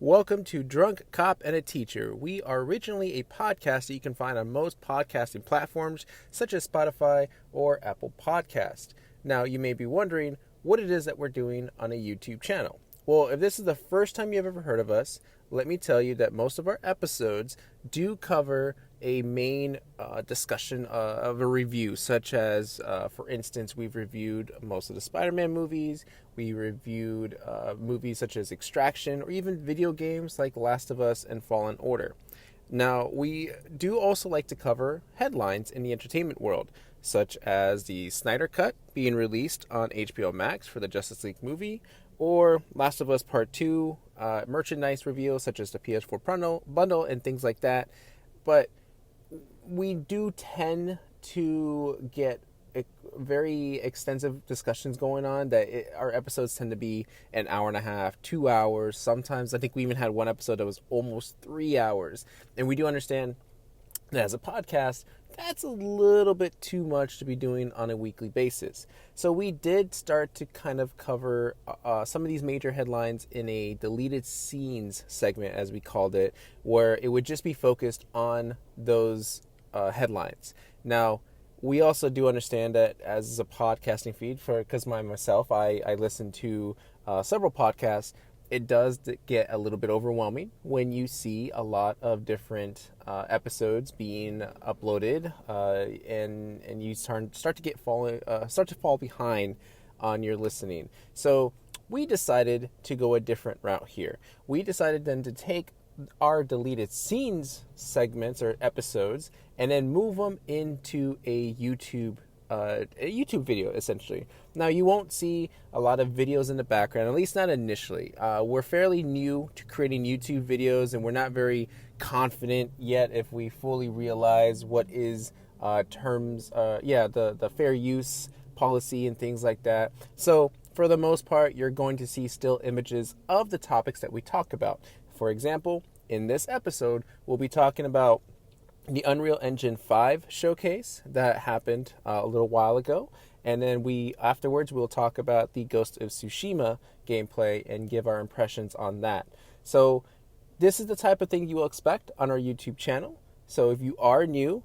Welcome to Drunk Cop and a Teacher. We are originally a podcast that you can find on most podcasting platforms such as Spotify or Apple Podcast. Now, you may be wondering what it is that we're doing on a YouTube channel. Well, if this is the first time you've ever heard of us, let me tell you that most of our episodes do cover a main discussion of a review, such as, for instance, we've reviewed most of the Spider-Man movies, we reviewed movies such as Extraction, or even video games like Last of Us and Fallen Order. Now, we do also like to cover headlines in the entertainment world, such as the Snyder Cut being released on HBO Max for the Justice League movie, or Last of Us Part 2, merchandise reveals such as the PS4 bundle and things like that. But we do tend to get very extensive discussions going on that our episodes tend to be an hour and a half, 2 hours. Sometimes I think we even had one episode that was almost 3 hours. And we do understand that as a podcast, that's a little bit too much to be doing on a weekly basis. So we did start to kind of cover some of these major headlines in a deleted scenes segment, as we called it, where it would just be focused on those headlines. Now, we also do understand that as a podcasting feed, because myself, I listen to several podcasts. It does get a little bit overwhelming when you see a lot of different episodes being uploaded, and you start to fall behind on your listening. So we decided to go a different route here. We decided then to take our deleted scenes segments or episodes and then move them into a YouTube video, essentially. Now, you won't see a lot of videos in the background, at least not initially. We're fairly new to creating YouTube videos, and we're not very confident yet if we fully realize what is the fair use policy and things like that. So, for the most part, you're going to see still images of the topics that we talk about. For example, in this episode, we'll be talking about the Unreal Engine 5 showcase that happened a little while ago. And then afterwards, we'll talk about the Ghost of Tsushima gameplay and give our impressions on that. So this is the type of thing you will expect on our YouTube channel. So if you are new,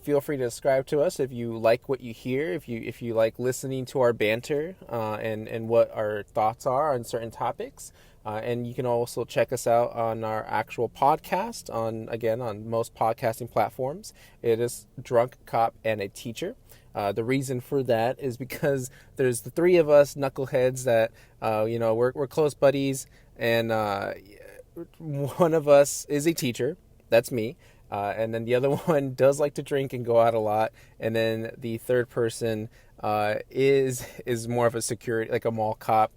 feel free to subscribe to us if you like what you hear, if you like listening to our banter and what our thoughts are on certain topics. And you can also check us out on our actual podcast on most podcasting platforms. It is Drunk Cop and a Teacher. The reason for that is because there's the three of us knuckleheads that, we're close buddies, and one of us is a teacher. That's me. And then the other one does like to drink and go out a lot. And then the third person is more of a security, like a mall cop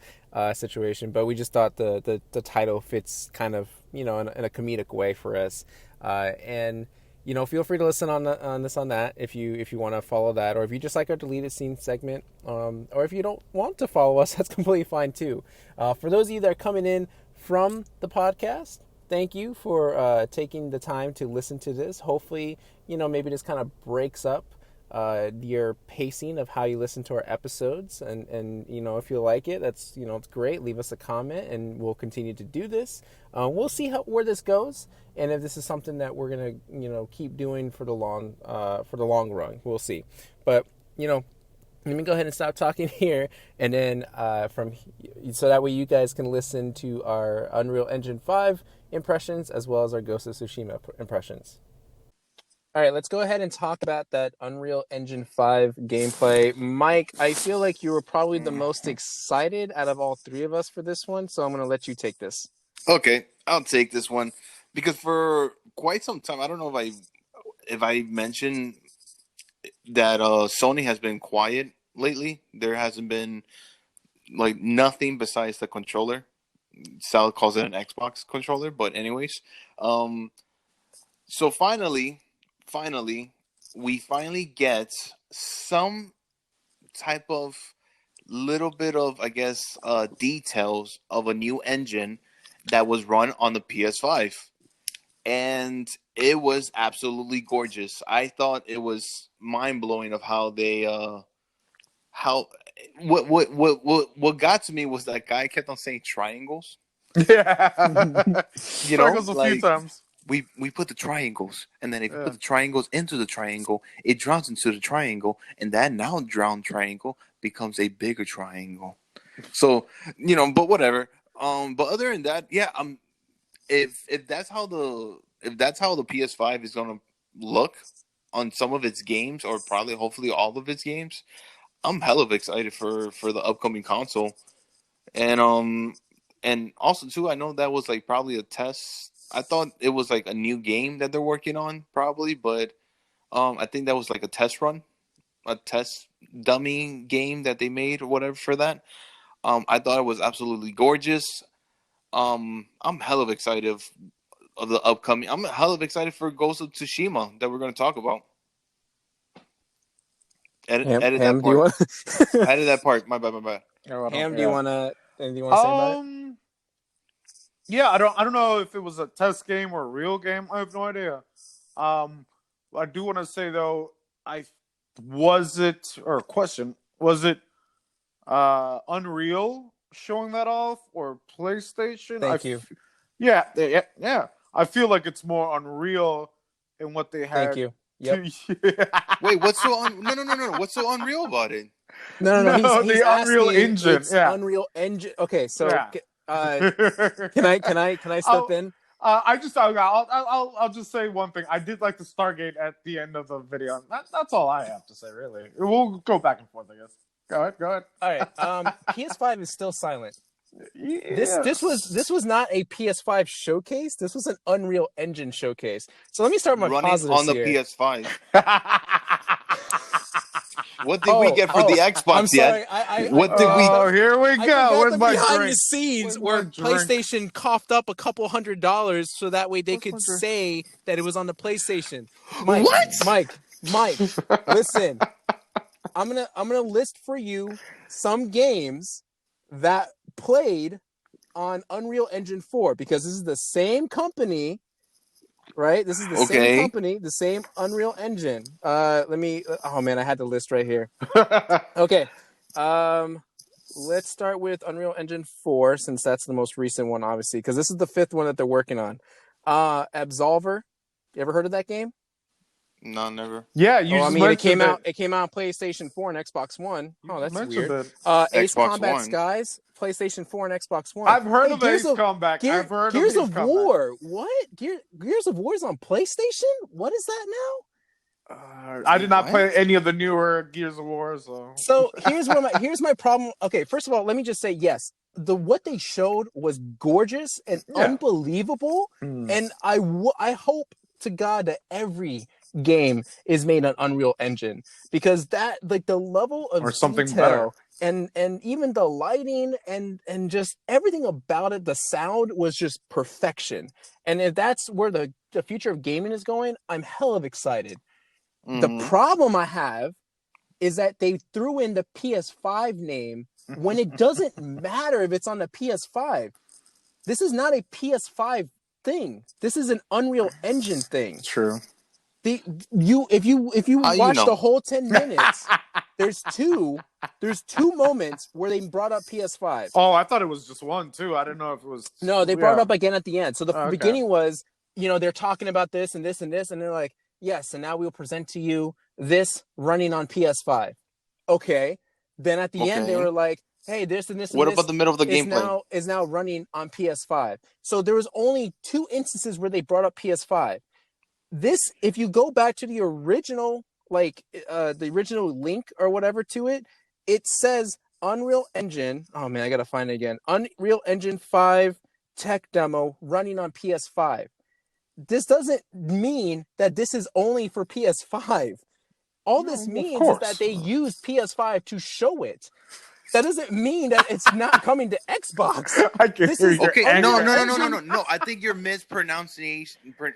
situation. But we just thought the title fits kind of, in a comedic way for us. And feel free to listen on that if you want to follow that, or if you just like our deleted scene segment, or if you don't want to follow us, that's completely fine too. For those of you that are coming in from the podcast, thank you for taking the time to listen to this. Hopefully, maybe this kind of breaks up your pacing of how you listen to our episodes, and if you like it, that's it's great. Leave us a comment, and we'll continue to do this. We'll see where this goes, and if this is something that we're gonna keep doing for the long run. We'll see. But let me go ahead and stop talking here, and then so that way you guys can listen to our Unreal Engine 5 impressions as well as our Ghost of Tsushima impressions. All right, let's go ahead and talk about that Unreal Engine 5 gameplay. Mike, I feel like you were probably the most excited out of all three of us for this one, so I'm going to let you take this. Okay, I'll take this one because for quite some time, I don't know if I mentioned that Sony has been quiet lately. There hasn't been nothing besides the controller. Sal calls it an Xbox controller, but anyways, so finally, we finally get some type of little bit of, I guess, details of a new engine that was run on the PS5. And it was absolutely gorgeous. I thought it was mind-blowing of how they what got to me was that guy kept on saying triangles. Yeah. You know, Triangles a few like times. we put the triangles, and then if you Yeah. put the triangles into the triangle, it drowns into the triangle, and that now drowned triangle becomes a bigger triangle. So, but whatever. But other than that, yeah, if that's how the PS5 is gonna look on some of its games, or probably hopefully all of its games, I'm hell of excited for the upcoming console. And also too, I know that was like probably a test. I thought it was like a new game that they're working on, probably, but I think that was like a test run, a test dummy game that they made or whatever for that. I thought it was absolutely gorgeous. I'm hell of excited of the upcoming. I'm hell of excited for Ghost of Tsushima that we're going to talk about. Edit that Ham, do you part. want? Edit that part. My bad. My bad. Ham, do you want to? Anything you want to say about it? Yeah, I don't know if it was a test game or a real game. I have no idea. I do want to say though, was it Unreal showing that off or PlayStation? Thank you. Yeah. I feel like it's more Unreal in what they had. Thank you. Yep. Wait, what's so no? What's so unreal about it? No. He's the Unreal asking, Engine. it's Yeah. Unreal Engine. Okay, so Yeah. can I step in? I'll just say one thing. I did like the Stargate at the end of the video. That's all I have to say, really. We'll go back and forth, I guess. Go ahead. All right. PS5 is still silent. Yeah. This was not a PS5 showcase. This was an Unreal Engine showcase. So let me start my running positives on the here. PS5. What did we get for the Xbox I'm sorry. yet? What did we? Oh, here we go. Where's my behind drink? the scenes Where's where my drink? PlayStation coughed up a couple $100 so that way they Where's could my drink? say that it was on the PlayStation. What? Mike, listen. I'm gonna list for you some games that played on Unreal Engine 4 because this is the same company, right? This is the same company, the same Unreal Engine. Oh man, I had the list right here. Okay. Let's start with Unreal Engine 4 since that's the most recent one, obviously, because this is the 5th one that they're working on. Absolver. You ever heard of that game? No, never. Yeah, it came out on PlayStation 4 and Xbox One. Oh, that's weird. Ace Xbox Combat One. Skies, PlayStation 4 and Xbox One. I've heard of Ace Combat. I've heard of Gears of War. What? Gears of War is on PlayStation? What is that now? I did not play any of the newer Gears of War, so here's my problem. Okay, first of all, let me just say yes. What they showed was gorgeous and unbelievable, and I hope to God that every game is made on Unreal Engine because that like the level of something detail better. and even the lighting and just everything about it, the sound was just perfection. And if that's where the future of gaming is going, I'm hell of excited. The problem I have is that they threw in the PS5 name when it doesn't matter if it's on the PS5. This is not a PS5 thing. This is an Unreal Engine thing. True. If you watch the whole 10 minutes, there's two moments where they brought up PS5. Oh, I thought it was just one too. I didn't know if it was. No, they brought it up again at the end. So the beginning was, they're talking about this and this and this, and they're like, yes, and now we'll present to you this running on PS5. Okay. Then at the end they were like, hey, this and this and what this about the middle of the gameplay? Is now running on PS5. So there was only 2 instances where they brought up PS5. This, if you go back to the original, the original link or whatever to it, it says Unreal Engine. Oh man, I gotta find it again. Unreal Engine 5 tech demo running on PS5. This doesn't mean that this is only for PS5. All this means is that they used PS5 to show it. That doesn't mean that it's not coming to Xbox. I can hear you. Okay, no. I think you're mispronouncing. I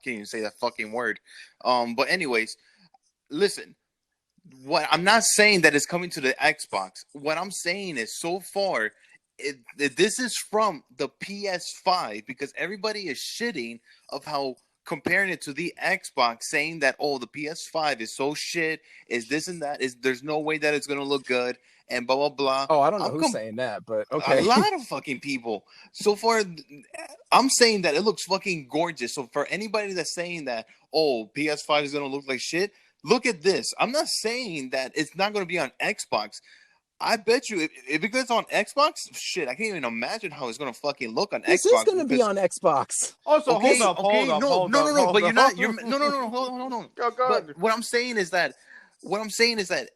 can't even say that fucking word. But anyways, listen. What I'm not saying that it's coming to the Xbox. What I'm saying is, so far, this is from the PS5 because everybody is shitting of how comparing it to the Xbox, saying that the PS5 is so shit, is this and that, there's no way that it's gonna look good, and blah blah blah. Oh, I don't know who's saying that, but okay. A lot of fucking people. So far, I'm saying that it looks fucking gorgeous. So for anybody that's saying that, oh, PS5 is gonna look like shit, look at this. I'm not saying that it's not gonna be on Xbox. I bet you if it goes on Xbox, shit, I can't even imagine how it's gonna fucking look on Xbox. This is gonna be on Xbox. Also, hold up. No. But you're not. No. Hold on. Go But ahead. what I'm saying is that,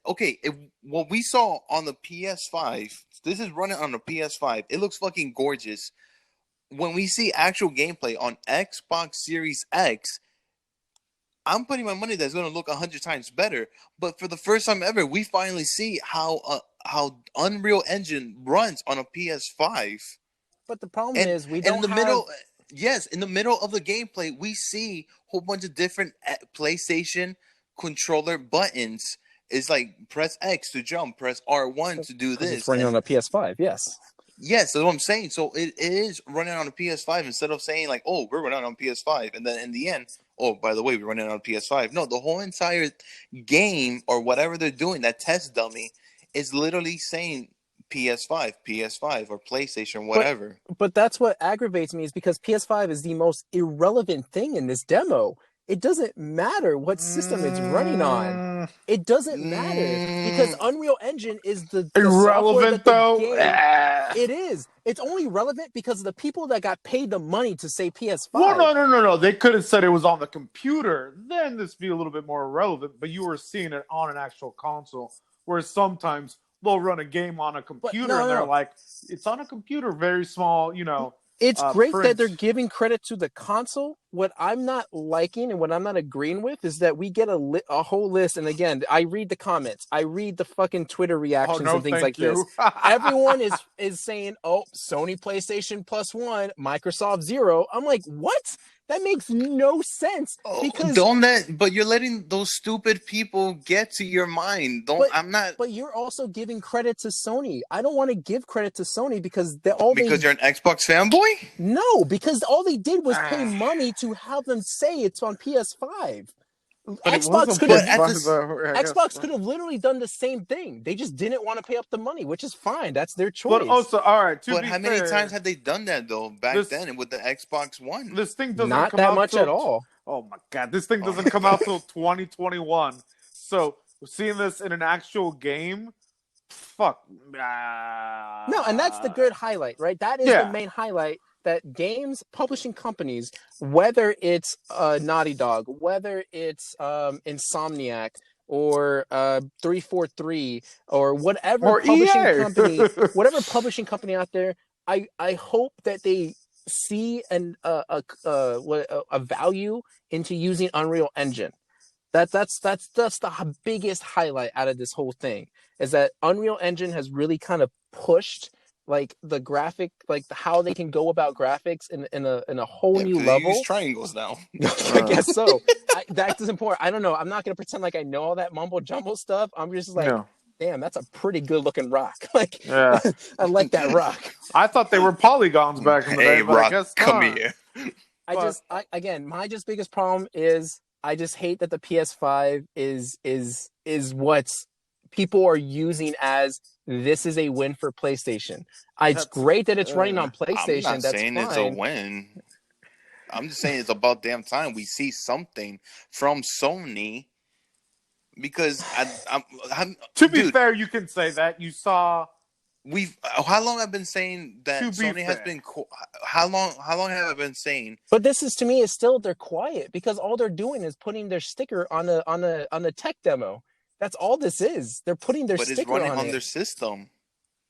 okay, what we saw on the PS5, this is running on the PS5. It looks fucking gorgeous. When we see actual gameplay on Xbox Series X, I'm putting my money that's going to look 100 times better. But for the first time ever, we finally see how Unreal Engine runs on a PS5. But the problem is we don't in the middle of the gameplay, we see a whole bunch of different PlayStation controller buttons. It's like press X to jump, press R1 to do this. It's running on a PS5, yes. Yes, that's what I'm saying. So it is running on a PS5 instead of saying like, oh, we're running on PS5. And then in the end, oh, by the way, we're running on PS5. No, the whole entire game or whatever they're doing, that test dummy, is literally saying PS5 or PlayStation, whatever. But that's what aggravates me is because PS5 is the most irrelevant thing in this demo. It doesn't matter what system it's running on. It doesn't matter because Unreal Engine is the irrelevant though. It is. It's only relevant because of the people that got paid the money to say PS5. Well, no. They could have said it was on the computer. Then this would be a little bit more relevant. But you were seeing it on an actual console, whereas sometimes they'll run a game on a computer and they're like, it's on a computer, very small, It's great print. that they're giving credit to the console. What I'm not liking and what I'm not agreeing with is that we get a whole list. And again, I read the comments. I read the fucking Twitter reactions and things like this. Everyone is saying, oh, Sony PlayStation +1, Microsoft 0. I'm like, what? That makes no sense. Because but you're letting those stupid people get to your mind. But you're also giving credit to Sony. I don't want to give credit to Sony because you're an Xbox fanboy? No, because all they did was pay money to have them say it's on PS5. Xbox could have literally done the same thing. They just didn't want to pay up the money, which is fine. That's their choice. But also, all right. But how many times had they done that though back then with the Xbox One? This thing doesn't not come that out much at all. Oh my god, this thing doesn't come out till 2021. So seeing this in an actual game, fuck. No, and that's the good highlight, right? That is the main highlight. That games publishing companies, whether it's Naughty Dog, whether it's Insomniac or 343 or whatever publishing company out there, I hope that they see a value into using Unreal Engine. That's the biggest highlight out of this whole thing is that Unreal Engine has really kind of pushed like the graphic, like how they can go about graphics in a whole new level. Use triangles now. I guess so. That's important. I don't know. I'm not gonna pretend like I know all that mumbo jumbo stuff. I'm just like, damn, that's a pretty good looking rock. Like, I like that rock. I thought they were polygons back in the day, but rock, I guess come not. here. My biggest problem is I just hate that the PS5 is what people are using as this is a win for PlayStation. It's great that it's running on PlayStation. I'm not saying it's a win. I'm just saying it's about damn time we see something from Sony. Because to be fair, you can say that you saw. How long I've been saying that Sony has been? How long have I been saying? But this is to me is still they're quiet because all they're doing is putting their sticker on a tech demo. That's all this is. They're putting their sticker on it. But it's running on their system.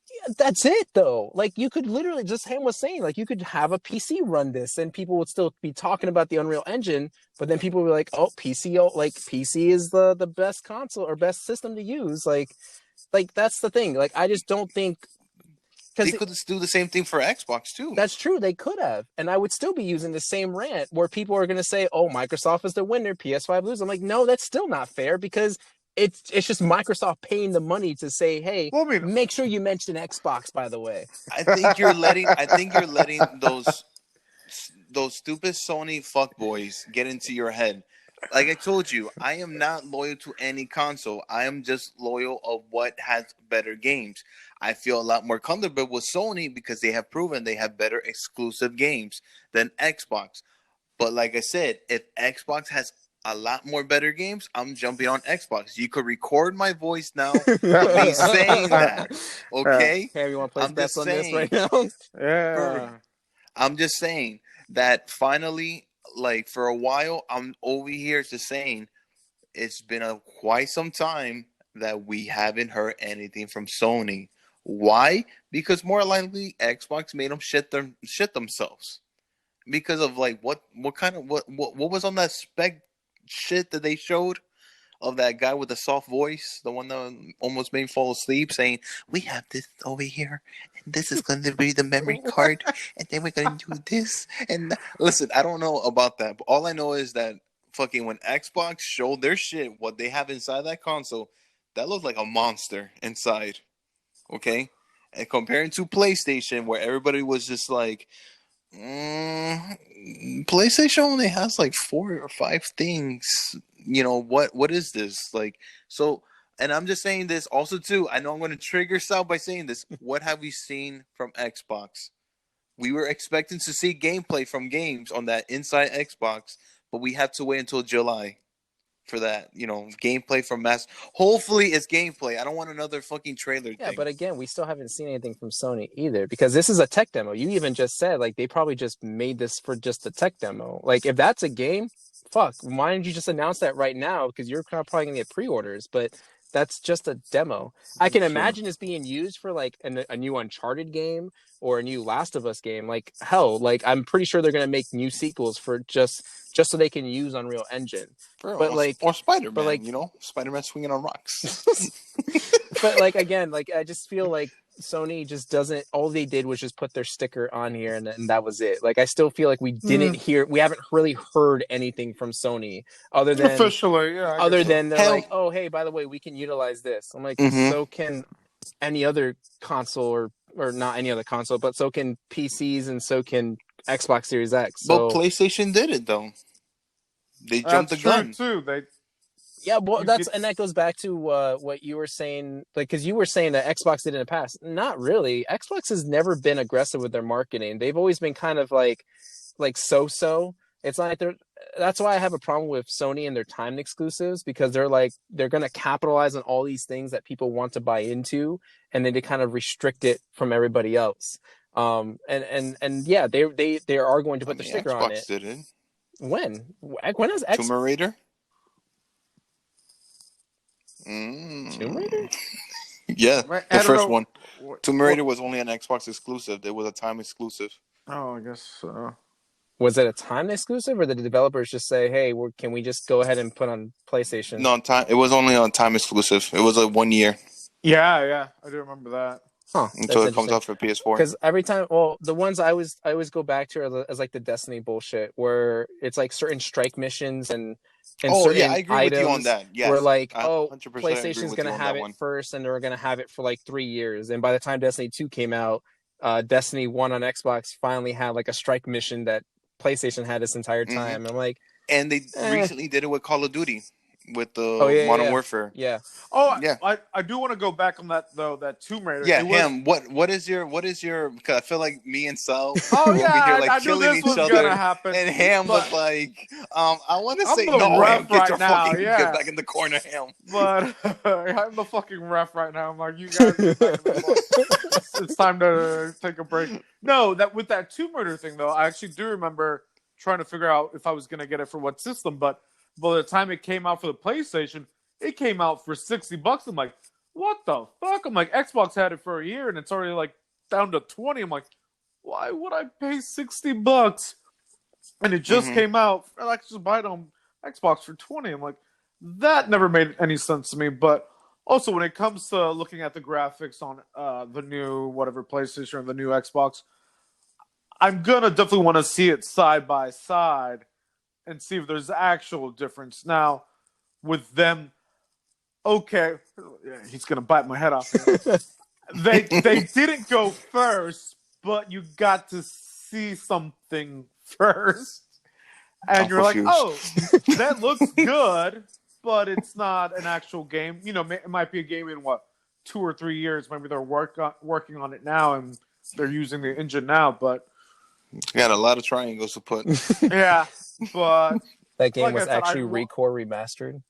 Yeah, that's it, though. Like, you could literally, just Ham was saying, like, you could have a PC run this, and people would still be talking about the Unreal Engine, but then people would be like, oh, PC is the best console or best system to use. Like that's the thing. Like, I just don't think... They could do the same thing for Xbox, too. That's true. They could have. And I would still be using the same rant where people are going to say, oh, Microsoft is the winner, PS5 loses. I'm like, no, that's still not fair because... It's just Microsoft paying the money to say, hey, make sure you mention Xbox, by the way. I think you're letting those stupid Sony fuckboys get into your head. like I told you, I am not loyal to any console. I am just loyal of what has better games. I feel a lot more comfortable with Sony because they have proven they have better exclusive games than Xbox. But like I said, if Xbox has a lot more better games, I'm jumping on Xbox. You could record my voice now of me saying that. Okay? Hey, you want to place I'm bets just on this right saying. now? Yeah. I'm just saying that finally, like for a while, I'm over here just saying it's been quite some time that we haven't heard anything from Sony. Why? Because more likely Xbox made them shit themselves. Because of like what kind of what was on that spec shit that they showed of that guy with the soft voice, the one that almost made me fall asleep, saying, "We have this over here, and this is going to be the memory card, and then we're going to do this." And listen, I don't know about that, but all I know is that fucking when Xbox showed their shit, what they have inside that console, that looked like a monster inside. Okay, and comparing to PlayStation, where everybody was just like, PlayStation only has like 4 or 5 things. You know what is this like? So, and I'm just saying this also too. I know I'm going to trigger Sal by saying this. What have we seen from Xbox? We were expecting to see gameplay from games on that inside Xbox, but we have to wait until July for that. You know, gameplay from Mass. Hopefully, it's gameplay. I don't want another fucking trailer Yeah, thing. but again, we still haven't seen anything from Sony either because this is a tech demo. You even just said like they probably just made this for just the tech demo. Like if that's a game, fuck, why didn't you just announce that right now? Because you're probably gonna get pre-orders, but that's just a demo. I can imagine it's being used for like a new Uncharted game or a new Last of Us game. Like hell, like I'm pretty sure they're gonna make new sequels for just so they can use Unreal Engine. But like, or Spider-Man, but like, Spider-Man swinging on rocks. but like again, like I just feel like Sony just doesn't. All they did was just put their sticker on here, and that was it. Like I still feel like we haven't really heard anything from Sony other than Officially, yeah. they're like, oh hey, by the way, we can utilize this. I'm like, so can any other console or not any other console, but so can PCs and so can Xbox Series X. So, but PlayStation did it though. They jumped the gun too. Yeah, well, that goes back to what you were saying, like, because you were saying that Xbox did in the past. Not really. Xbox has never been aggressive with their marketing. They've always been kind of like so. It's not like they're. That's why I have a problem with Sony and their timed exclusives because they're going to capitalize on all these things that people want to buy into, and then they kind of restrict it from everybody else. And yeah, they are going to put the sticker Xbox on it. Did it? When is Xbox? Tomb Raider? Tomb Raider? Yeah, the first one. Tomb Raider was only an Xbox exclusive. It was a time exclusive. Oh, I guess so. Was it a time exclusive, or did the developers just say, "Hey, can we just go ahead and put on PlayStation"? No, time. It was only on time exclusive. It was 1 year. Yeah, I do remember that. Huh, until it comes out for PS4. Because every time, well, the ones I always go back to as like the Destiny bullshit, where it's like certain strike missions and certain I agree items with you on that. Yes, where like, PlayStation's PlayStation's gonna have it first, and they're gonna have it for like 3 years, and by the time Destiny 2 came out, Destiny 1 on Xbox finally had like a strike mission that PlayStation had this entire time. I'm like, and they recently did it with Call of Duty. With the Modern Warfare. Yeah. Oh, yeah. I do want to go back on that though. That Tomb Raider. Yeah, What is your? Because I feel like me and Sal. Oh yeah, here, like, I knew this was gonna happen. And Ham was like, I want to say no. Ham, get your now, fucking get back in the corner, Ham. But I'm the fucking ref right now. I'm like, you guys. It's time to take a break. No, with that Tomb Raider thing though, I actually do remember trying to figure out if I was gonna get it for what system, but. By the time it came out for the PlayStation, it came out for $60. I'm like, what the fuck? I'm like, Xbox had it for a year and it's already like down to 20. I'm like, why would I pay $60? And it just came out. I could just buy it on Xbox for 20. I'm like, that never made any sense to me. But also, when it comes to looking at the graphics on the new whatever PlayStation or the new Xbox, I'm gonna definitely want to see it side by side. And see if there's actual difference. Now, with them, okay, he's gonna bite my head off. They didn't go first, but you got to see something first. and I'm you're like, confused. oh, that looks good, but it's not an actual game. It might be a game in 2 or 3 years. Maybe they're working on it now, and they're using the engine now. But Got a lot of triangles to put. yeah, but That game like was I said, actually Recore remastered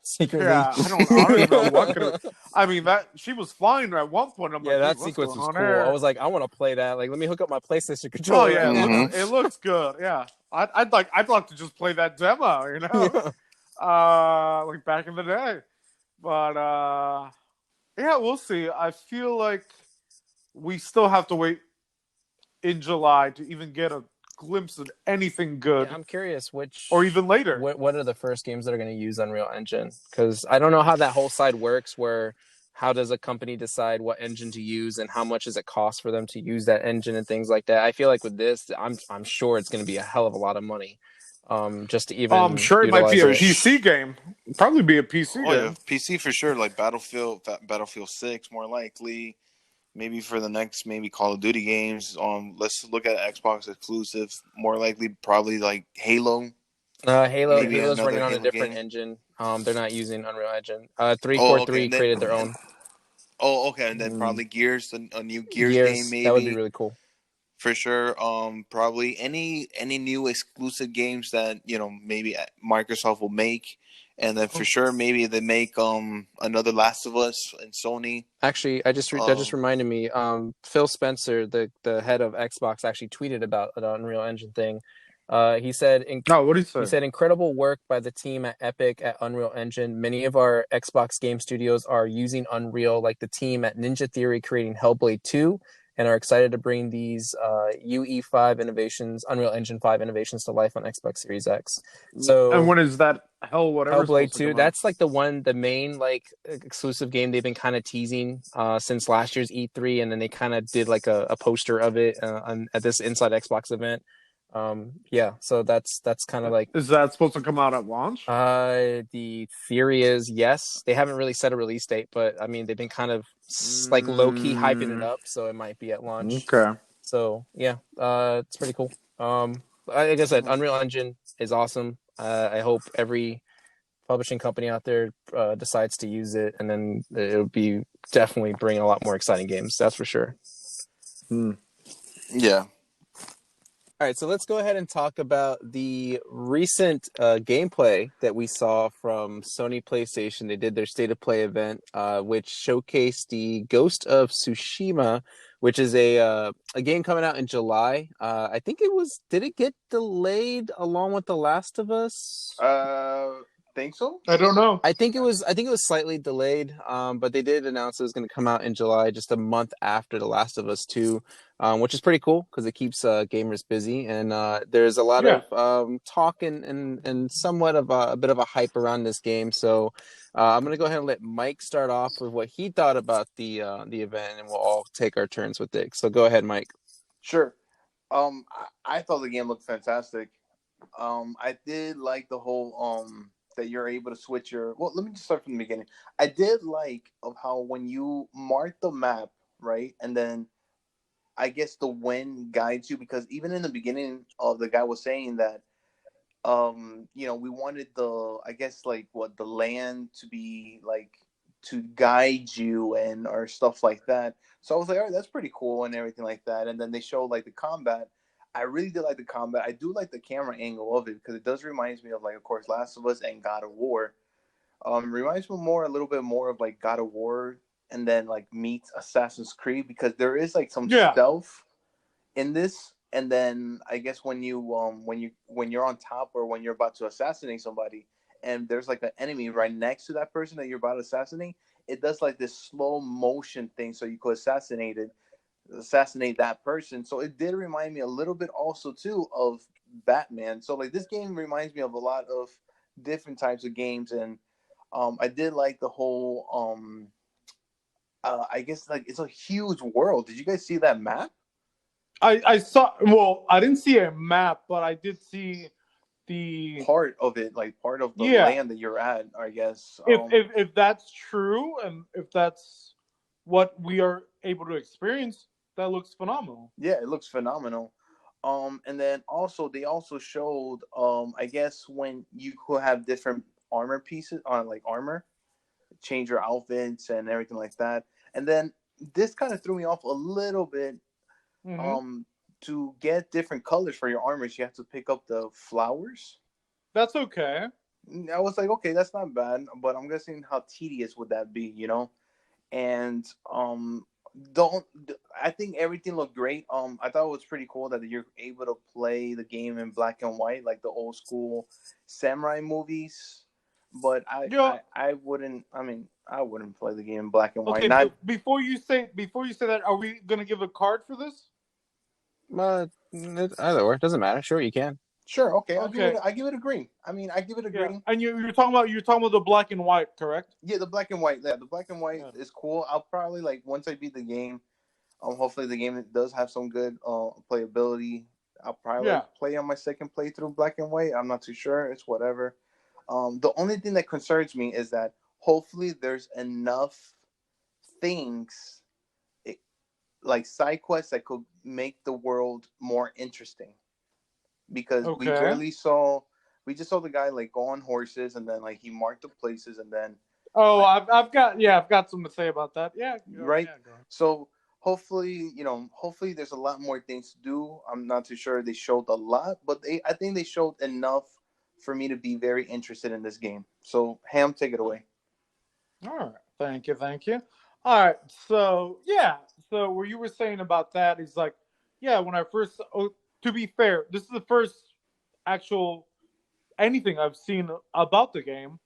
secretly. yeah, I don't even know what could have. I mean, that she was flying at one point. I'm Yeah, like, dude, that what's sequence going was on cool. there? I was like, I want to play that. Like, let me hook up my PlayStation Oh controller yeah, right now. it looks good. Yeah, I'd like to just play that demo. Like back in the day. But yeah, we'll see. I feel like we still have to wait in July to even get a glimpse of anything good, I'm curious or even later. what are the first games that are going to use Unreal Engine? Because I don't know how that whole side works. Where how does a company decide what engine to use and how much does it cost for them to use that engine and things like that? I feel like with this, I'm sure it's going to be a hell of a lot of money, just to even I'm sure it might be utilize a it. PC game. Probably be a PC Oh yeah, game. PC for sure. Like Battlefield 6, more likely. Maybe for the next Call of Duty games. Let's look at Xbox exclusives. More likely, probably like Halo. Maybe Halo's running another on a Halo different game. engine. They're not using Unreal Engine. Oh, okay. 343 And then, created their own. and then probably Gears, a new Gears game, Gears. That would be maybe really cool. for sure. Probably any new exclusive games that maybe Microsoft will make, and then for sure maybe they make another Last of Us and Sony. Actually, that just reminded me. Phil Spencer, the head of Xbox, actually tweeted about an Unreal Engine thing. He said, Oh, what do you say? he said, incredible work by the team at Epic at Unreal Engine. Many of our Xbox game studios are using Unreal, like the team at Ninja Theory creating Hellblade 2, and are excited to bring these UE5 innovations, Unreal Engine 5 innovations to life on Xbox Series X. So, and when is that whatever Hellblade 2, that's like the main like exclusive game they've been kind of teasing since last year's E3, and then they kind of did like a poster of it at this Inside Xbox event. Yeah, so that's kind of like, is that supposed to come out at launch? the theory is yes. They haven't really set a release date, but I mean they've been kind of like low key hyping it up, so it might be at launch. Okay. So yeah, it's pretty cool. Like I said, Unreal Engine is awesome. I hope every publishing company out there decides to use it, and then it'll be definitely bringing a lot more exciting games. That's for sure. Yeah. All right, so let's go ahead and talk about the recent gameplay that we saw from Sony PlayStation. They did their State of Play event, which showcased the Ghost of Tsushima, which is a game coming out in July. I think did it get delayed along with The Last of Us? Think so? I don't know. I think it was slightly delayed, but they did announce it was going to come out in July, just a month after The Last of Us 2, which is pretty cool because it keeps gamers busy. And there's a lot of talk and somewhat of a bit of a hype around this game. So I'm going to go ahead and let Mike start off with what he thought about the event, and we'll all take our turns with it. So go ahead, Mike. Sure. I thought the game looked fantastic. I did like the whole that you're able to switch your. Well, let me just start from the beginning. I did like of how when you mark the map, right, and then I guess the wind guides you, because even in the beginning of the guy was saying that we wanted I guess like the land to be like to guide you and or stuff like that. So I was like, all right, that's pretty cool and everything like that. And then they showed like the combat. I really did like the combat. I do like the camera angle of it because it does remind me of, like, of course, Last of Us and God of War. Reminds me a little bit more of like God of War, and then like meets Assassin's Creed, because there is like some stealth in this. And then I guess when you're on top, or when you're about to assassinate somebody, and there's like an enemy right next to that person that you're about to assassinate, it does like this slow motion thing, so you could assassinate that person. So it did remind me a little bit also too of Batman. So like this game reminds me of a lot of different types of games. And I did like the whole I guess like it's a huge world. Did you guys see that map? I saw. Well, I didn't see a map, but I did see the part of it, like part of the land that you're at, I guess. If that's true, and if that's what we are able to experience, that looks phenomenal. Yeah, it looks phenomenal. And then also they also showed I guess when you could have different armor pieces on like armor, change your outfits and everything like that. And then this kind of threw me off a little bit. Mm-hmm. Um, to get different colors for your armors, you have to pick up the flowers. That's okay. I was like, okay, that's not bad, but I'm guessing how tedious would that be, you know? And don't I think everything looked great. I thought it was pretty cool that you're able to play the game in black and white like the old school samurai movies. But Yeah. I wouldn't. I mean, I wouldn't play the game in black and white. Okay, Not but before you say that, are we gonna give a card for this? Either or, it doesn't matter. Sure, you can. sure. Okay, I'll give it. Okay. I give it a green. I mean, I give it a Yeah, green. and you're talking about the black and white, correct? Yeah, the black and white. Yeah, the black and white Yeah. is cool. I'll probably like once I beat the game. Hopefully the game does have some good playability. I'll probably Yeah. like play on my second playthrough black and white. I'm not too sure. It's whatever. The only thing that concerns me is that hopefully there's enough things eh, like side quests that could make the world more interesting because Okay. we just saw the guy like go on horses and then like he marked the places and then Oh, like I've got something to say about that. Yeah. right? Go ahead. So hopefully, hopefully there's a lot more things to do. I'm not too sure they showed a lot, but I think they showed enough for me to be very interested in this game. So Ham, take it away. All right. Thank you. Thank you. All right. So yeah. So what you were saying about that is like, yeah. When I first, to be fair, this is the first actual anything I've seen about the game.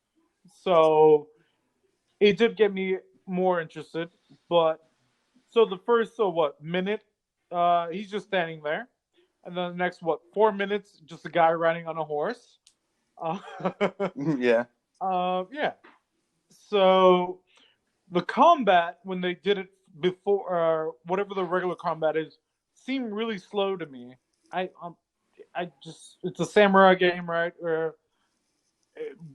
So it did get me more interested. But so the first minute, he's just standing there, and then the next 4 minutes, just a guy riding on a horse. Uh, Yeah. yeah. So the combat when they did it before, whatever the regular combat is, seemed really slow to me. I just it's a samurai game, right? Or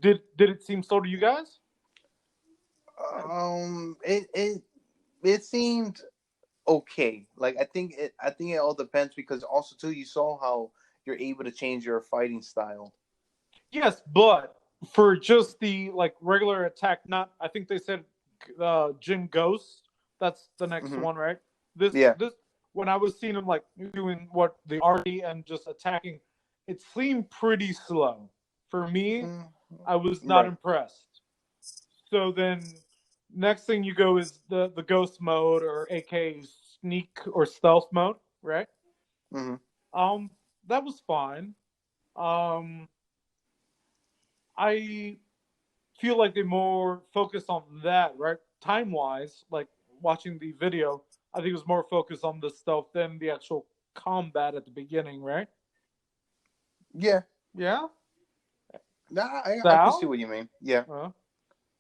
did it seem slow to you guys? It seemed okay. Like I think it all depends because also too you saw how you're able to change your fighting style. Yes, but for just the like regular attack, not I think they said Jin Ghost. That's the next Hmm. one, right? This Yeah. this when I was seeing him like doing what the arty and just attacking, it seemed pretty slow. For me, Mm, I was not right. impressed. So then next thing you go is the ghost mode or aka sneak or stealth mode, right? Hmm. Um that was fine. Um I feel like they more focused on that, right? Time wise, like watching the video, I think it was more focused on the stealth than the actual combat at the beginning, right? Yeah. Yeah? Nah, I can see Sal? what you mean. Yeah. Uh,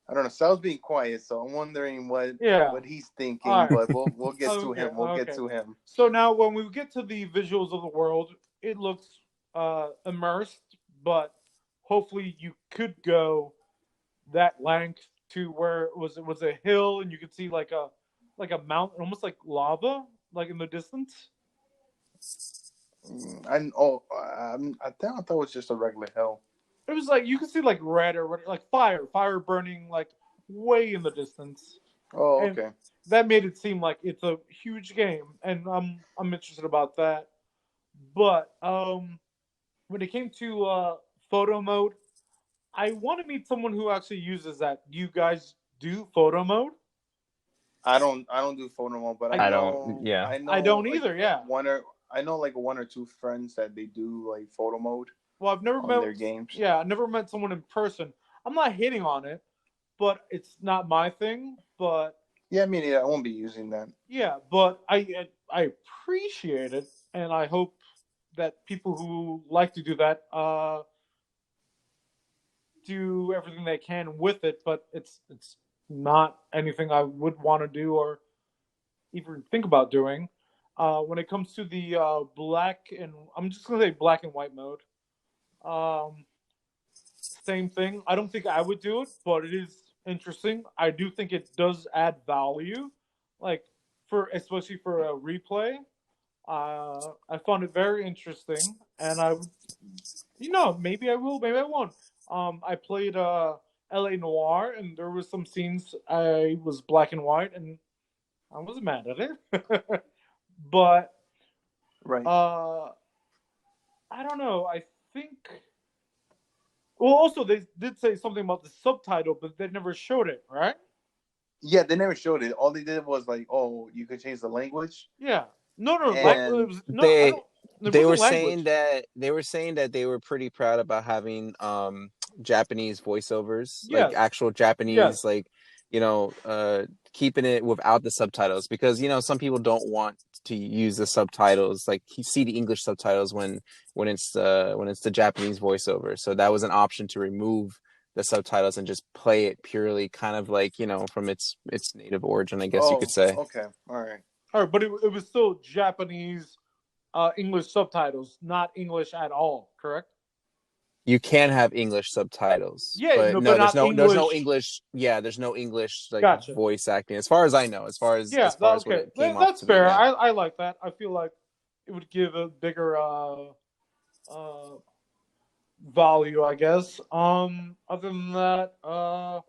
I don't know. Sal's being quiet, so I'm wondering yeah. what he's thinking. Alright. But we'll get to Okay, him. We'll get okay. to him. So now when we get to the visuals of the world, it looks immersed, but hopefully you could go that length to where it was a hill and you could see like a mountain, almost like lava, like in the distance. I thought it was just a regular hill. It was like you could see like red or like fire burning like way in the distance, Oh, and okay. that made it seem like it's a huge game, and I'm interested about that. But when it came to photo mode, I want to meet someone who actually uses that. Do you guys do photo mode? I don't do photo mode, but I I don't. Yeah. I I know don't like either. Yeah. I know like one or two friends that they do like photo mode Well, I've never on met. their games. Yeah, I never met someone in person. I'm not hating on it, but it's not my thing. But Yeah, I mean, yeah, I won't be using that. yeah, but I appreciate it, and I hope that people who like to do that do everything they can with it. But it's not anything I would want to do or even think about doing. When it comes to the I'm just gonna say black and white mode. Um, Same thing. I don't think I would do it, but it is interesting. I do think it does add value, like for especially for a replay. I found it very interesting, and maybe I will, maybe I won't. I played L.A. Noir, and there was some scenes I was black and white, and I wasn't mad at it. But Right. uh, I don't know. I think. Well, also they did say something about the subtitle, but they never showed it, right? Yeah, they never showed it. All they did was like, oh, you could change the language, Yeah. No, no, and it was no. I They don't. It wasn't language. they were saying that they were pretty proud about having Japanese voiceovers, like Yes. actual Japanese, Yes. like, keeping it without the subtitles, because some people don't want to use the subtitles, like you see the English subtitles when it's the Japanese voiceover. So that was an option to remove the subtitles and just play it purely kind of like, from its native origin, I guess you could oh, say. okay, all right. All right, but it was still Japanese, English subtitles, not English at all. Correct? You can have English subtitles, Yeah. but No, but no, not there's no English. English. Yeah, there's no English like Gotcha. voice acting, as far as I know. Yeah. As far as what Okay. it came off That's to be. fair. Yeah. I like that. I feel like it would give a bigger uh value, I guess. Other than that, I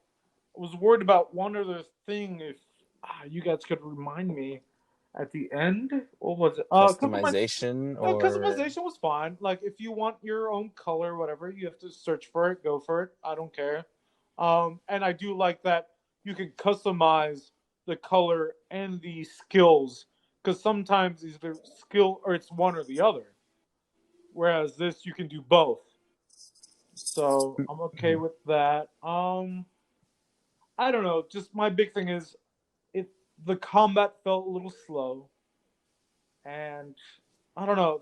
was worried about one other thing. If you guys could remind me at the end, what was it? Customization or Customization was fine. Like if you want your own color, whatever, you have to search for it. Go for it. I don't care. And I do like that you can customize the color and the skills because sometimes it's the skill or it's one or the other. Whereas this, you can do both. So I'm okay with that. I don't know. Just my big thing is it. The combat felt a little slow, and I don't know.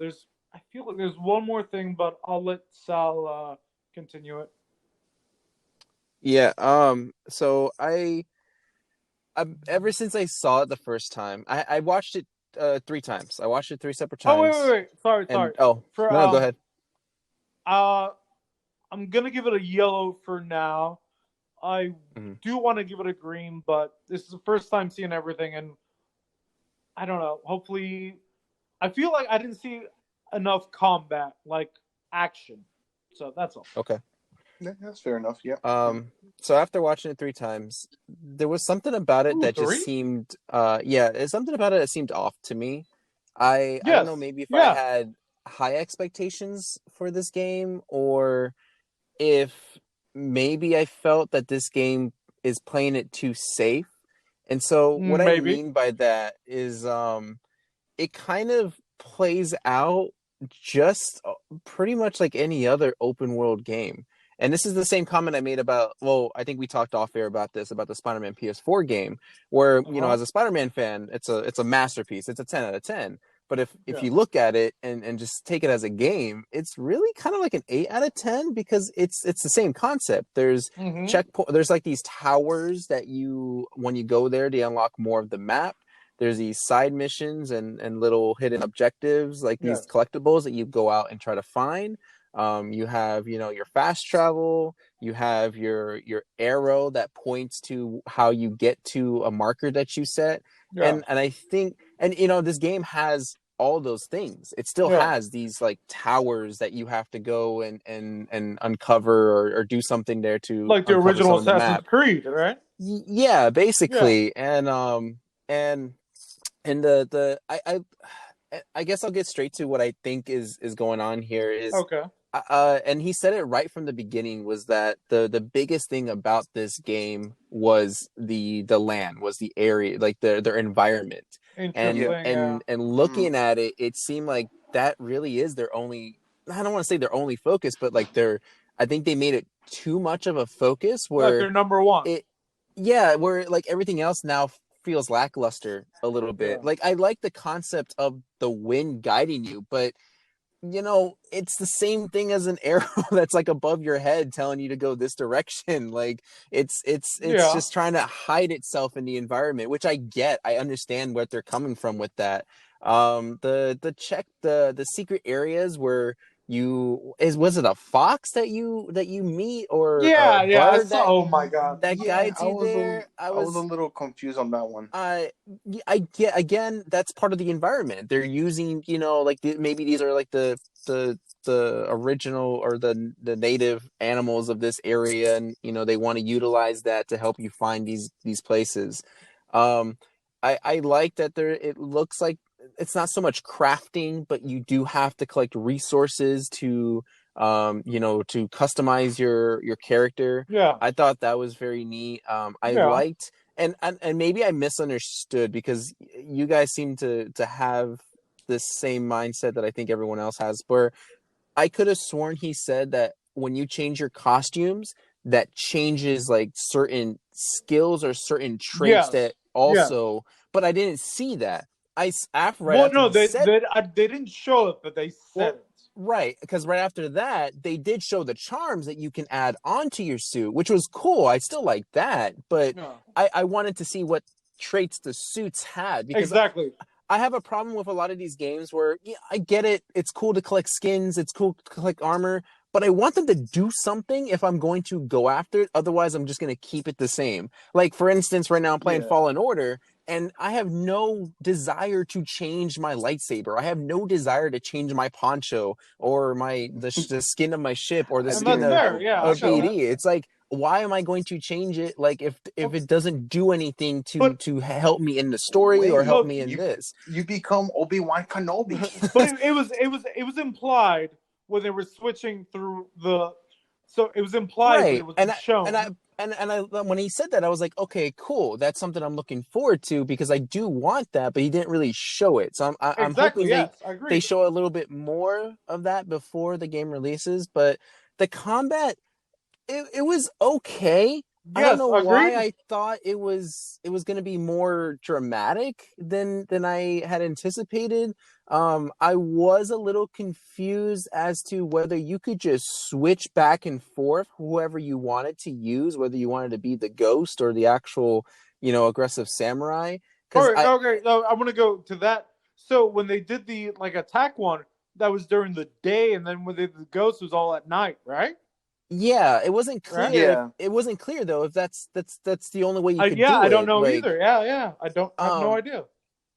I feel like there's one more thing, but I'll let Sal continue it. yeah. So ever since I saw it the first time, I watched it 3 times. I watched it 3 separate Oh wait. times, Sorry, and sorry. For no, go ahead. uh, I'm gonna give it a yellow for now. I Hmm. do want to give it a green, but this is the first time seeing everything, and I don't know. Hopefully, I feel like I didn't see enough combat, like action. So that's all. Okay. Yeah, that's fair enough. Yeah. So after watching it 3 times, there was something about it Ooh, that just three? seemed, it's something about it that seemed off to me. I don't know, Yes. maybe if I Yeah. had high expectations for this game, or if maybe I felt that this game is playing it too safe. And so what I Maybe. mean by that is, it kind of plays out just pretty much like any other open world game. And this is the same comment I made about, well, I think we talked off air about this, about the Spider-Man PS4 game, where, Uh-huh. as a Spider-Man fan, it's a masterpiece. It's a 10 out of 10. But if Yeah. you look at it and just take it as a game, it's really kind of like an 8 out of 10, because it's the same concept. There's Mm-hmm. there's like these towers that when you go there, they unlock more of the map. There's these side missions and little hidden objectives, like these Yes. collectibles that you go out and try to find. You have, your fast travel. You have your arrow that points to how you get to a marker that you set. Yeah. And I think, and this game has all those things. It still Yeah. has these like towers that you have to go and uncover, or do something there to Like the uncover original some of the Assassin's map. Creed, right? Yeah, Yeah. basically. And I guess I'll get straight to what I think is going on here is, Okay. and he said it right from the beginning, was that the biggest thing about this game was the land, was the area, like their environment. and Yeah. Interesting. Yeah. and and Hmm. looking at it, it seemed like that really is their only, I don't want to say their only focus, but like I think they made it too much of a focus, Like where they're number one. it yeah, where like everything else now feels lackluster a little Yeah. bit. Like, I like the concept of the wind guiding you, but it's the same thing as an arrow that's like above your head telling you to go this direction. Like, it's Yeah. just trying to hide itself in the environment, which I understand what they're coming from with that. The secret areas was it a fox that you meet or a Yeah. I bird saw. Oh my god. that Yeah, guides you there? I was a little confused on that one. I get, again, that's part of the environment. They're using, like maybe these are like the original or the native animals of this area, and they want to utilize that to help you find these places. Um, I like that there. It looks like it's not so much crafting, but you do have to collect resources to customize your character. Yeah. I thought that was very neat. I Yeah. liked, and maybe I misunderstood because you guys seem to have this same mindset that I think everyone else has, where I could have sworn he said that when you change your costumes, that changes like certain skills or certain traits Yes. that Yes. also, but I didn't see that. Right Well, after no, he said, they didn't show it, but they said well, it. right, because right after that, they did show the charms that you can add onto your suit, which was cool. I still like that, but Yeah. I wanted to see what traits the suits had, because Exactly. I have a problem with a lot of these games where, yeah, I get it. It's cool to collect skins. It's cool to collect armor, but I want them to do something if I'm going to go after it. Otherwise, I'm just going to keep it the same. Like, for instance, right now I'm playing Yeah. Fallen Order, and I have no desire to change my lightsaber. I have no desire to change my poncho or the skin of my ship or the I And skin that's didn't have fair. a Yeah, I of know. poncho. BD. It's like, why am I going to change it? Like, if it doesn't do anything But to help me in the story or help Wait, look, me in this. you become Obi-Wan Kenobi. but it was implied when they were switching through the. So it was implied, but Right. it wasn't shown. And I when he said that, I was like, okay, cool. That's something I'm looking forward to because I do want that, but he didn't really show it. So I'm Exactly. hoping Yes, I they agree. show a little bit more of that before the game releases. But the combat, it was okay. I don't Yes, know why agreed. I thought it was going to be more dramatic than I had anticipated. I was a little confused as to whether you could just switch back and forth whoever you wanted to use, whether you wanted to be the ghost or the actual, aggressive samurai. All Because right, okay. No, I'm gonna go to that. So when they did the attack one, that was during the day, and then when they did the ghost was all at night, right? yeah, it wasn't Right. clear if Yeah. it wasn't clear though if that's the only way you could Yeah, do I don't it. know Like, either. Yeah. I don't have no um, idea.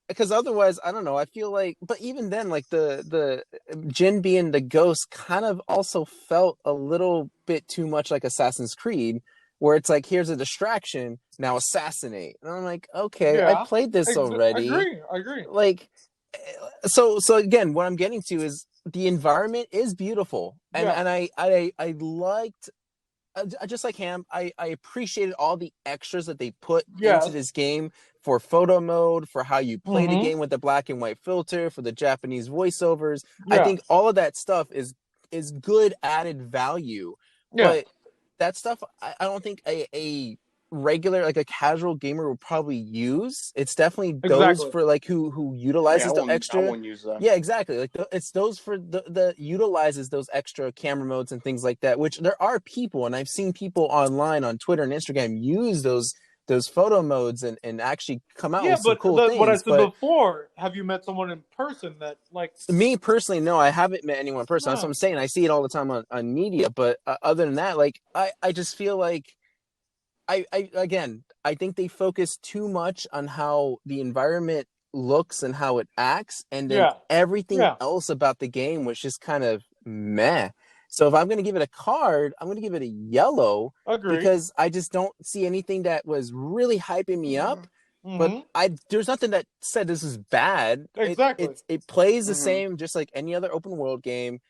because otherwise I don't know, I feel like, but even then, like the Jin being the ghost kind of also felt a little bit too much like Assassin's Creed, where it's like, here's a distraction, now assassinate, and I'm like, okay, I Yeah, played this already. I agree. Like, so again, what I'm getting to is the environment is beautiful, and Yeah, I liked, just like Ham, I appreciated all the extras that they put into yes. this game for photo mode, for how you play the Mm-hmm. game with the black and white filter, for the Japanese voiceovers. I Yeah, think all of that stuff is good added value, yeah, but that stuff I don't think a regular, like a casual gamer would probably use. It's definitely those exactly. for like who Oh yeah, utilizes the I extra. won't use that. Yeah, exactly. Like it's those for the utilizes those extra camera modes and things like that, which there are people, and I've seen people online on Twitter and Instagram use those photo modes and actually come out Yeah, with some but cool what I things. said But before, have you met someone in person that me personally, no, I haven't met anyone in person. That's what No. I'm saying. I see it all the time on media, but other than that, like I just feel like I again, I think they focus too much on how the environment looks and how it acts, and then Yeah, everything yeah, else about the game was just kind of meh. So if I'm going to give it a card, I'm going to give it a yellow agree. because I just don't see anything that was really hyping me up. But Mm-hmm. there's nothing that said this is bad. Exactly. It plays the Hmm. same, just like any other open world game.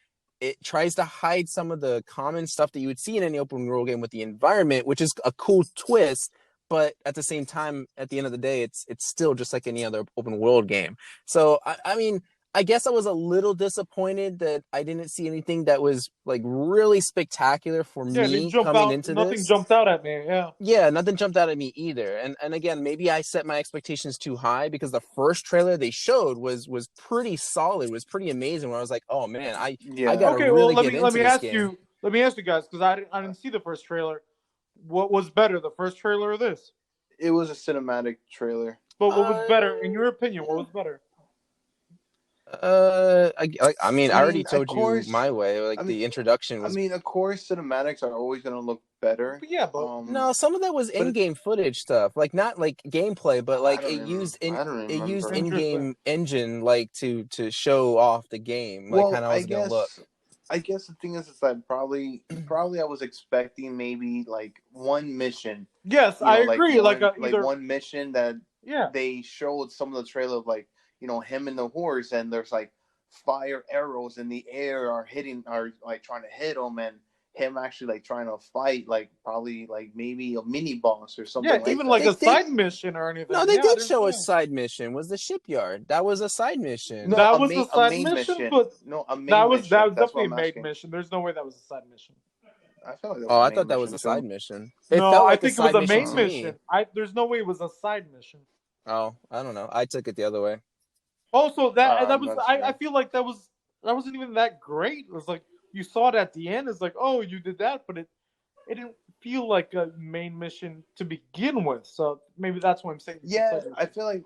It tries to hide some of the common stuff that you would see in any open world game with the environment, which is a cool twist. But at the same time, at the end of the day, it's still just like any other open world game. So I mean, I guess I was a little disappointed that I didn't see anything that was like really spectacular for Yeah, it didn't me jump coming out. into Nothing this. jumped out at me. Yeah. Yeah, nothing jumped out at me either. And again, maybe I set my expectations too high because the first trailer they showed was pretty solid, was pretty amazing. Where I was like, oh man, I Yeah. gotta Okay. Well, really get let into me this ask game. you. Let me ask you guys because I didn't see the first trailer. What was better, the first trailer or this? It was a cinematic trailer. But what was Uh, better in your opinion? What was better? I mean, I already Of told you course. my way. I Like mean, the introduction was. of course, cinematics are always gonna look better. But yeah, but No, some of that was But in-game footage stuff. Like not like gameplay, but like I don't it used remember. interesting. in-game engine like to show off the game, like Well, kind of how it was gonna look. I guess the thing is that probably I was expecting maybe like one mission, Yes, I agree. Like like either one mission that yeah, they showed some of the trailer of, like, him and the horse, and there's like fire arrows in the air are like trying to hit him, and him actually like trying to fight, like probably like maybe a mini boss or yeah, something like even like that. a side mission or anything. No, they Yeah, I did didn't show a say side mission. Was the shipyard? That was a side mission. No, that was a a side main mission, mission. but No, a main that mission. was That's what definitely a I'm main asking. mission. There's no way that was a side mission. I felt like that was Oh, a I main thought that was mission a side too. mission. It No, felt I like a think it was side a mission main to mission. me. There's no way it was a side mission. Oh, I don't know. I took it the other way. Also, that I'm was not sure. I feel like that wasn't even that great. It was like you saw it at the end. It's like, oh, you did that, but it didn't feel like a main mission to begin with. So maybe that's why I'm saying. Yeah, I feel like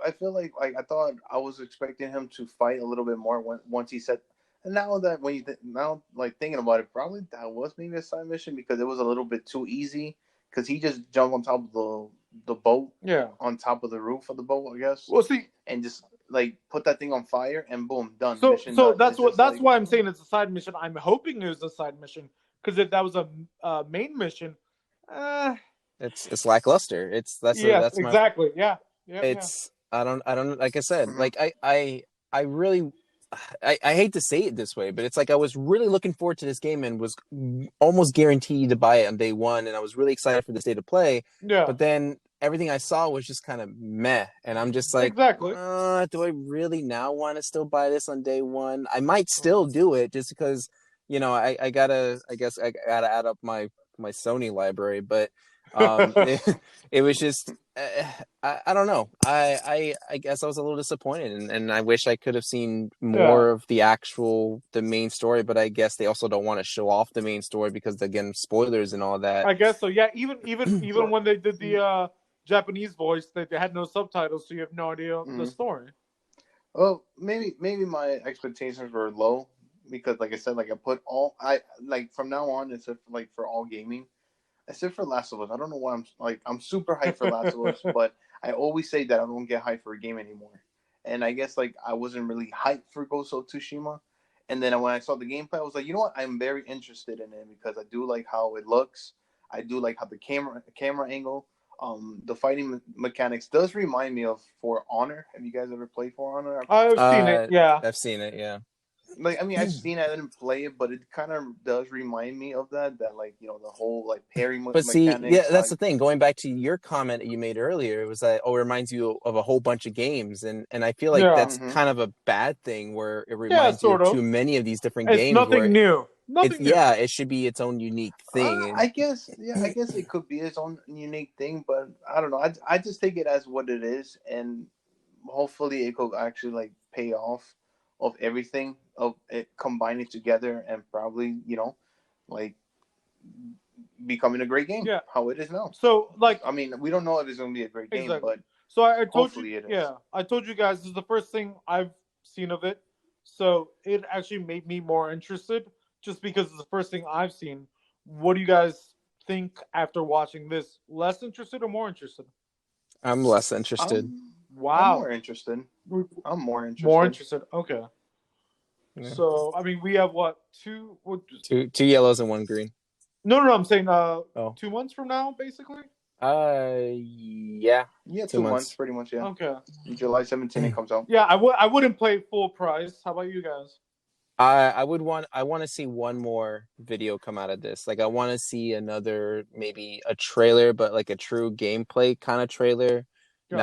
I thought I was expecting him to fight a little bit more once he said. And now that now like thinking about it, probably that was maybe a side mission because it was a little bit too easy. Because he just jumped on top of the boat, Yeah. on top of the roof of the boat, I guess, Well, see, and just like put that thing on fire, and boom, done, so mission done. It's just that's like, why I'm saying it's a side mission. I'm hoping it was a side mission because if that was a main mission, uh, It's lackluster. yes, That's my. exactly, yeah, yeah, yeah. It's I don't like I said, mhm. like I really I hate to say it this way, but it's like I was really looking forward to this game and was almost guaranteed to buy it on day one, and I was really excited for this day to play. Yeah. But then everything I saw was just kind of meh, and I'm just like, Exactly. do I really now want to still buy this on day one? I might still do it just because I gotta I guess I gotta add up my Sony library, but it was just I don't know. I guess I was a little disappointed, and I wish I could have seen more Yeah. of the main story. But I guess they also don't want to show off the main story because again, spoilers and all that. I guess so. Yeah, even when they did the Japanese voice, they had no subtitles, so you have no idea the story. Well, maybe my expectations were low because, like I said, like I put all I like from now on, except for, like for all gaming, except for Last of Us. I don't know why I'm super hyped for Last of Us, but I always say that I don't get hyped for a game anymore. And I guess like I wasn't really hyped for Ghost of Tsushima, and then when I saw the gameplay, I was like, you know what? I'm very interested in it because I do like how it looks. I do like how the camera angle, the fighting mechanics does remind me of For Honor. Have you guys ever played For Honor? I've seen it. Yeah. I've seen it. Yeah. Like, I mean, I've seen it, I didn't play it, but it kind of does remind me of that like, the whole like parry But see, yeah, mechanics. that's the thing. Going back to your comment that you made earlier, it was that it reminds you of a whole bunch of games, and I feel like Yeah. that's kind of a bad thing where it Yeah, reminds you sort of of. too many of these different It's games. Where nothing new. it's Nothing new. yeah, it should be its own unique thing. I guess, yeah, I guess it could be its own unique thing, but I don't know. I just take it as what it is, and hopefully it could actually like pay off of everything of it combining together, and probably like becoming a great game. Yeah. How it is now. So like, I mean, we don't know if it's going to be a great game, exactly. but So I told hopefully you, it is. yeah, I told you guys this is the first thing I've seen of it, so it actually made me more interested, just because it's the first thing I've seen. What do you guys think after watching this? Less interested or more interested? I'm less interested. I'm Wow, more interested. I'm more interested. more interested. Okay. Yeah. So I mean, we have what two? Two yellows and one green. No, I'm saying 2 months from now, basically. Yeah. Yeah, 2 2 months. months, pretty much. Yeah. Okay. July 17th it comes out. Yeah, I wouldn't play full price. How about you guys? I want to see one more video come out of this. Like I want to see another, maybe a trailer, but like a true gameplay kind of trailer. Gotcha.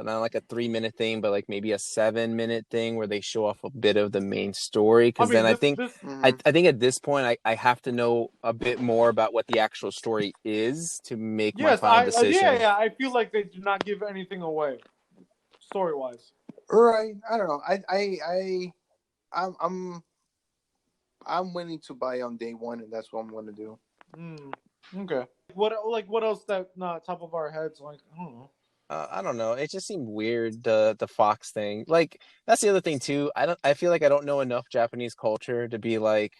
Not like a 3-minute thing, but like maybe a 7-minute thing where they show off a bit of the main story. Because then I think I think at this point I have to know a bit more about what the actual story is to make my final decision. Yeah. I feel like they do not give anything away, story wise. Right. I don't know. I'm willing to buy on day one, and that's what I'm going to do. Okay. What else that top of our heads? Like, I don't know. I don't know. It just seemed weird, the fox thing. Like that's the other thing too. I feel like I don't know enough Japanese culture to be like,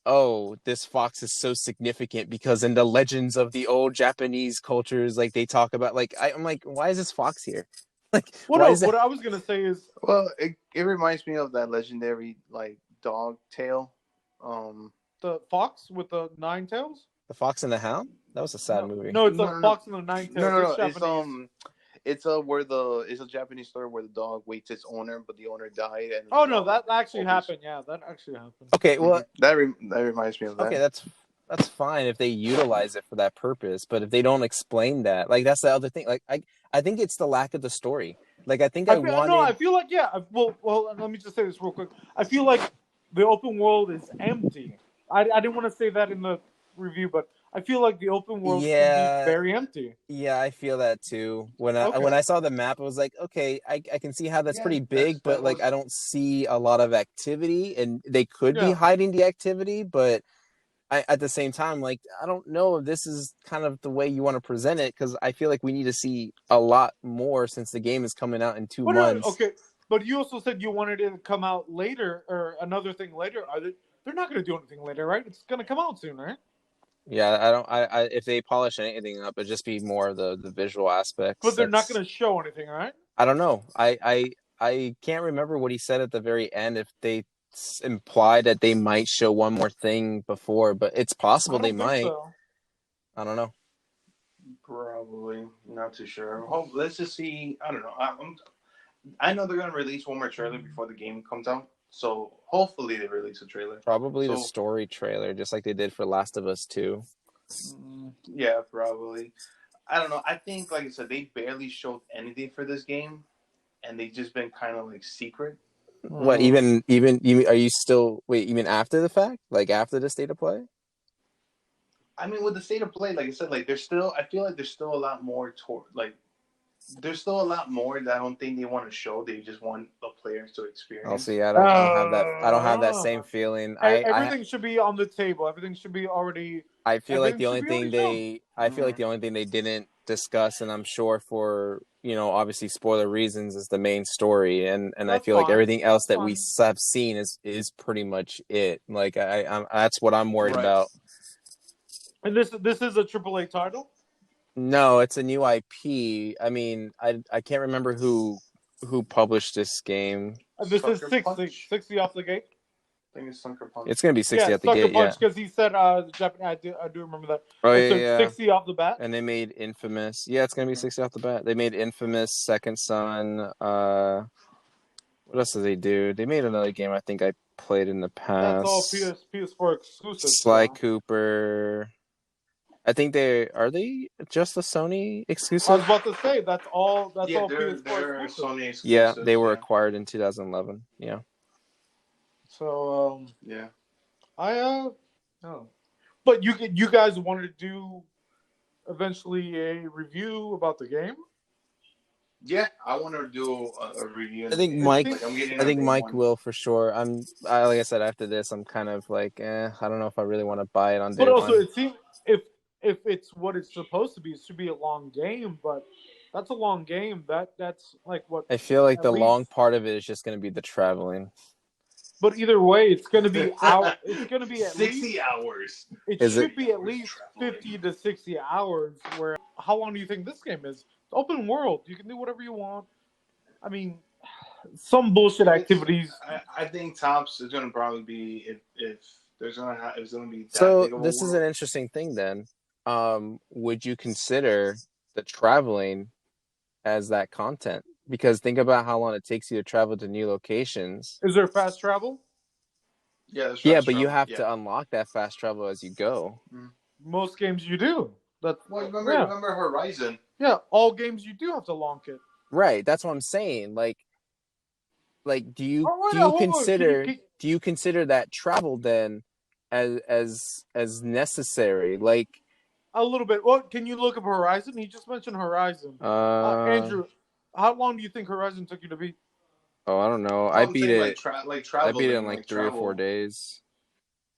oh, this fox is so significant because in the legends of the old Japanese cultures, like they talk about like I'm like, why is this fox here? Like, Well, why no, is that what I was gonna say is Well, it reminds me of that legendary like dog tale. the fox with the 9 tails. the Fox and the Hound? That was a sad No, movie. no, it's a No, no, no, fox and the nine no, tails. no, It's no. Japanese. It's a Japanese story where the dog waits its owner, but the owner died, and Oh the no, dog that actually always. happened. Yeah, that actually happened. Okay, well, That reminds me of okay, that. that's fine if they utilize it for that purpose, but if they don't explain that, like that's the other thing. Like I think it's the lack of the story. Like I think I I wanted. feel like yeah. Well, let me just say this real quick. I feel like the open world is empty. I didn't want to say that in the review, but I feel like the open world can be Yeah, very empty. yeah, I feel that too. When Okay. I saw the map, I was like, okay, I can see how that's Yeah, pretty big, but that like was. I don't see a lot of activity, and they could be Yeah. hiding the activity, but at the same time, like I don't know if this is kind of the way you want to present it because I feel like we need to see a lot more since the game is coming out in two Well, no, months. okay. But you also said you wanted it to come out later or another thing later. They're not going to do anything later, right? It's going to come out soon, right? Yeah, I don't. I if they polish anything up, it'd just be more of the visual aspects. But they're not That's going to show anything, right? I don't know. I can't remember what he said at the very end. If they implied that they might show one more thing before, but it's possible I they don't think might. so. I don't know. Probably not too sure. Let's just see. I don't know. I know they're gonna release one more trailer before the game comes out, so hopefully they release a trailer. Probably the So story trailer, just like they did for Last of Us 2. yeah, probably. I don't know. I think, like I said, they barely showed anything for this game, and they've just been kind of like secret. What Mm. even you are you still wait, you mean after the fact? Like after the state of play? I mean, with the state of play, like I said, like there's still. I feel like there's still a lot more like there's still a lot more that I don't think they want to show. They just want the players to I'll experience. see. I don't have that same feeling. Everything should be on the table. Everything should be already. I feel like Everything should be already shown. I feel like the only thing they didn't discuss, and I'm sure for obviously spoiler reasons, is the main story, and I That's feel like fine. everything else That's that we fine. have seen is pretty much it. Like that's what I'm worried Right. about. And this is a AAA title. No, it's a new IP. I mean, I can't remember who published this game. This is Sucker 60, Punch. 60 off the gate. I think it's Sucker Punch. It's gonna be 60 Yeah, at the Sucker gate. Yeah. Punch because he said Japanese. I do remember that. Oh And yeah, so yeah. 60 off the bat. And they made Infamous. Yeah, it's gonna be 60 off the bat. They made Infamous, Second Son. What else did they do? They made another game I think I played in the That's all past. PS4 exclusive. Sly So. Cooper. I think they just a Sony I exclusive. was about to say that's all. That's Yeah, all they're PS4 exclusive. Sony exclusives. Yeah, they were acquired in 2011. Yeah. So Yeah. oh. But you guys wanted to do eventually a review about the game. Yeah, I want to do a review. I think Mike- Mike will for sure. Like I said, after this, I'm kind of like, I don't know if I really want to buy it on day But also, one. it seems if it's what it's supposed to be, it should be a long game. But that's a long game. That's like what I feel like at the least- long part of it is just going to be the traveling. But either way, it's going to be out. It's going to be at 60 least. hours. It Is should it- be at least 50 to 60 hours. Where how long do you think this game is? It's open world. You can do whatever you want. I mean, some bullshit activities. I think tops is going to probably be if there's going to it's going to be. That So big of a this is world. an interesting thing then. Would you consider the traveling as that content? Because think about how long it takes you to travel to new locations. Is there fast travel? Yeah, there's Yeah, fast but you travel. have Yeah. to unlock that fast travel as you go. Most games you do. Well, remember Horizon? Yeah, all games you do have to lock it. Right, that's what I'm saying. Like do you do you consider that travel then as necessary? Like A little bit. Well, can you look up Horizon? He just mentioned Horizon. Andrew, how long do you think Horizon took you to beat? Oh, I don't know. Well, I I'm beat saying, it. like, travel. I beat it in like like 3 or 4 travel. days.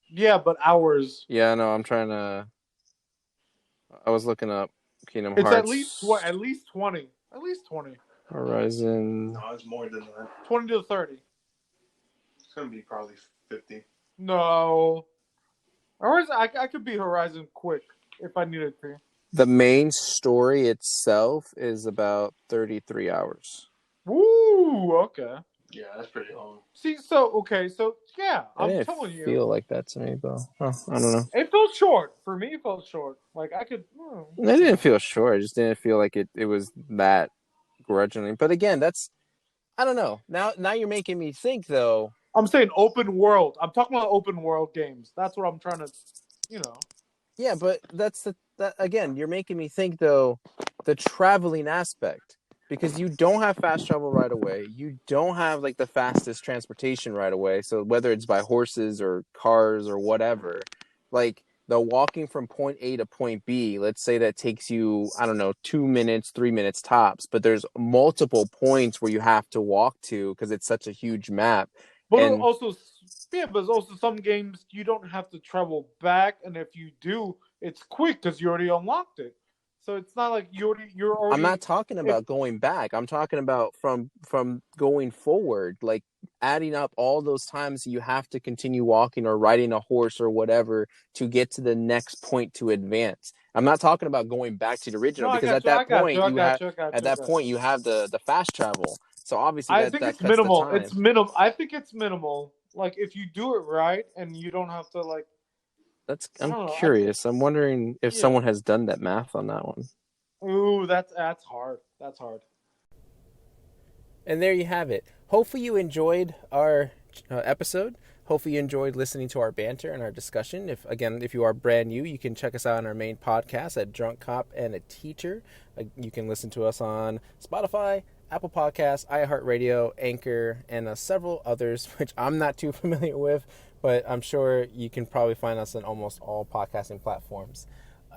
Yeah, but hours. Yeah, no, I'm trying to. I was looking up Kingdom It's Hearts. at least 20. At least 20. Horizon. No, it's more than that. 20 to 30. It's gonna be probably 50. No. Horizon, I could beat Horizon quick if I needed to. The main story itself is about 33 hours. Woo, okay. Yeah, that's pretty long. See, so yeah, I'm telling It you. feel like that to me, though. I don't know. It felt short. For me, it felt short. Like, I could... It didn't feel short. I just didn't feel like it was that grudgingly. But again, that's... I don't know. Now you're making me think, though. I'm saying open world. I'm talking about open world games. That's what I'm trying to, Yeah, but again, you're making me think, though, the traveling aspect. Because you don't have fast travel right away. You don't have, like, the fastest transportation right away. So whether it's by horses or cars or whatever, like, the walking from point A to point B, let's say that takes you, I don't know, 2 minutes, 3 minutes tops. But there's multiple points where you have to walk to because it's such a huge map. But And also, but also some games you don't have to travel back, and if you do, it's quick because you already unlocked it. So it's not like you're already. I'm not talking about going back. I'm talking about from going forward, like adding up all those times you have to continue walking or riding a horse or whatever to get to the next point to advance. I'm not talking about going back to the original because at that point you have the fast travel. So obviously I that think it's cuts the minimal. time. It's minimal. I think it's minimal. Like if you do it right and you don't have to like. I'm curious. I'm wondering if someone has done that math on that one. Ooh, that's hard. That's hard. And there you have it. Hopefully you enjoyed our episode. Hopefully you enjoyed listening to our banter and our discussion. If you are brand new, you can check us out on our main podcast at Drunk Cop and a Teacher. You can listen to us on Spotify, Apple Podcasts, iHeartRadio, Anchor, and several others, which I'm not too familiar with, but I'm sure you can probably find us on almost all podcasting platforms.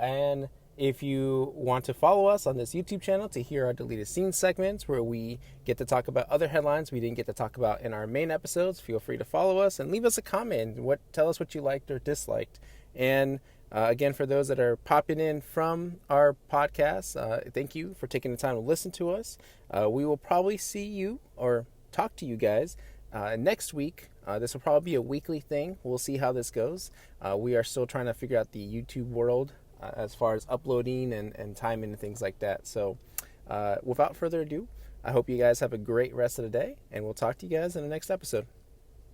And if you want to follow us on this YouTube channel to hear our deleted scenes segments where we get to talk about other headlines we didn't get to talk about in our main episodes, feel free to follow us and leave us a comment. Tell us what you liked or disliked. And again, for those that are popping in from our podcast, thank you for taking the time to listen to us. We will probably see you or talk to you guys next week. This will probably be a weekly thing. We'll see how this goes. We are still trying to figure out the YouTube world as far as uploading and timing and things like that. So without further ado, I hope you guys have a great rest of the day, and we'll talk to you guys in the next episode.